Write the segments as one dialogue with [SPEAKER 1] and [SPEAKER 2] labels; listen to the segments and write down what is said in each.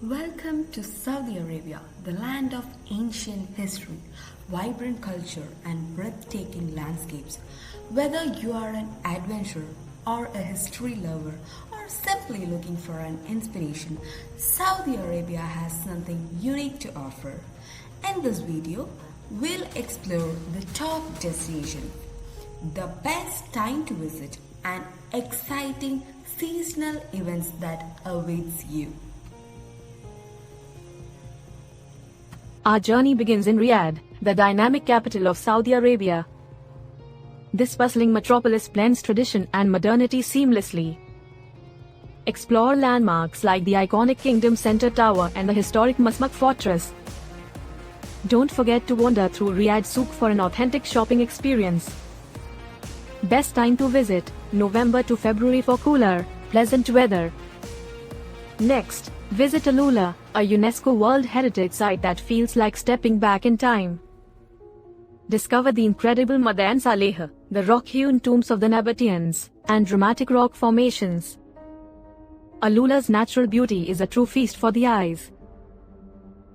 [SPEAKER 1] Welcome to Saudi Arabia, the land of ancient history, vibrant culture, and breathtaking landscapes. Whether you are an adventurer or a history lover or simply looking for an inspiration, Saudi Arabia has something unique to offer. In this video, we'll explore the top destination, the best time to visit, and exciting seasonal events that awaits you.
[SPEAKER 2] Our journey begins in Riyadh, the dynamic capital of Saudi Arabia. This bustling metropolis blends tradition and modernity seamlessly. Explore landmarks like the iconic Kingdom Center Tower and the historic Masmak Fortress. Don't forget to wander through Riyadh Souk for an authentic shopping experience. Best time to visit, November to February for cooler, pleasant weather. Next, visit Alula, a UNESCO World Heritage Site that feels like stepping back in time. Discover the incredible Madan Saleh, the rock-hewn tombs of the Nabateans, and dramatic rock formations. Alula's natural beauty is a true feast for the eyes.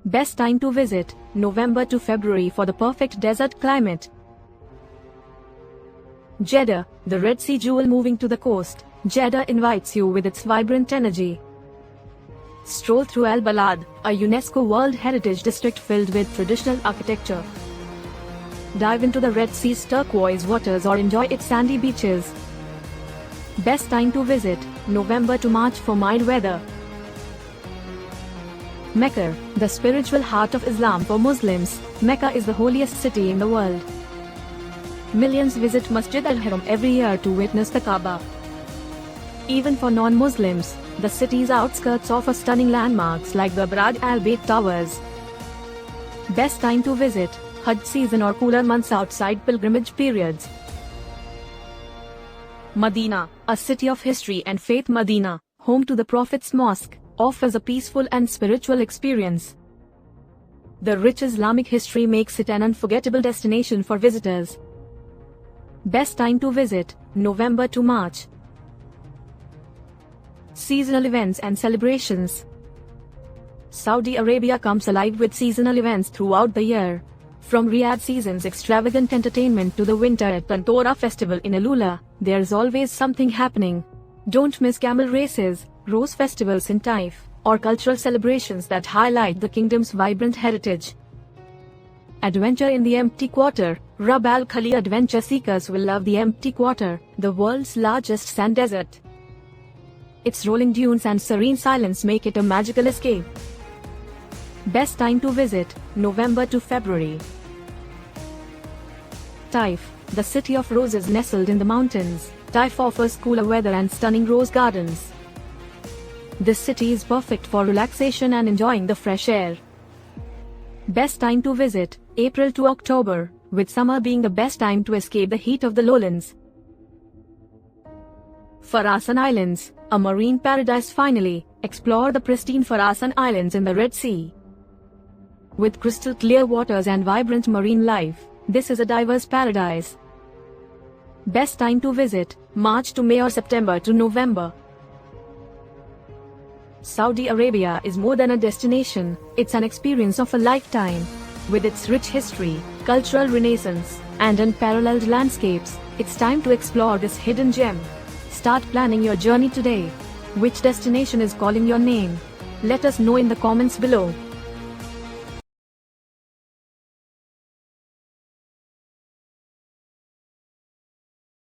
[SPEAKER 2] Best time to visit, November to February for the perfect desert climate. Jeddah, the Red Sea jewel moving to the coast, Jeddah invites you with its vibrant energy. Stroll through Al Balad, a UNESCO World Heritage District filled with traditional architecture. Dive into the Red Sea's turquoise waters or enjoy its sandy beaches. Best time to visit, November to March for mild weather. Mecca, the spiritual heart of Islam for Muslims, Mecca is the holiest city in the world. Millions visit Masjid al-Haram every year to witness the Kaaba. Even for non-Muslims, the city's outskirts offer stunning landmarks like the Burj Al Bayt Towers. Best time to visit, Hajj season or cooler months outside pilgrimage periods. Medina, a city of history and faith. Medina, home to the Prophet's Mosque, offers a peaceful and spiritual experience. The rich Islamic history makes it an unforgettable destination for visitors. Best time to visit, November to March. Seasonal events and celebrations. Saudi Arabia comes alive with seasonal events throughout the year. From Riyadh season's extravagant entertainment to the winter Tantora festival in Alula, there's always something happening. Don't miss camel races, rose festivals in Taif, or cultural celebrations that highlight the kingdom's vibrant heritage. Adventure in the Empty Quarter. Rub Al Khali adventure seekers will love the Empty Quarter, the world's largest sand desert. Its rolling dunes and serene silence make it a magical escape. Best time to visit, November to February. Taif, the city of roses nestled in the mountains, Taif offers cooler weather and stunning rose gardens. This city is perfect for relaxation and enjoying the fresh air. Best time to visit, April to October, with summer being the best time to escape the heat of the lowlands. Farasan Islands, a marine paradise. Finally, explore the pristine Farasan Islands in the Red Sea. With crystal clear waters and vibrant marine life, this is a diverse paradise. Best time to visit, March to May or September to November. Saudi Arabia is more than a destination, it's an experience of a lifetime. With its rich history, cultural renaissance, and unparalleled landscapes, it's time to explore this hidden gem. Start planning your journey today. Which destination is calling your name? Let us know in the comments below.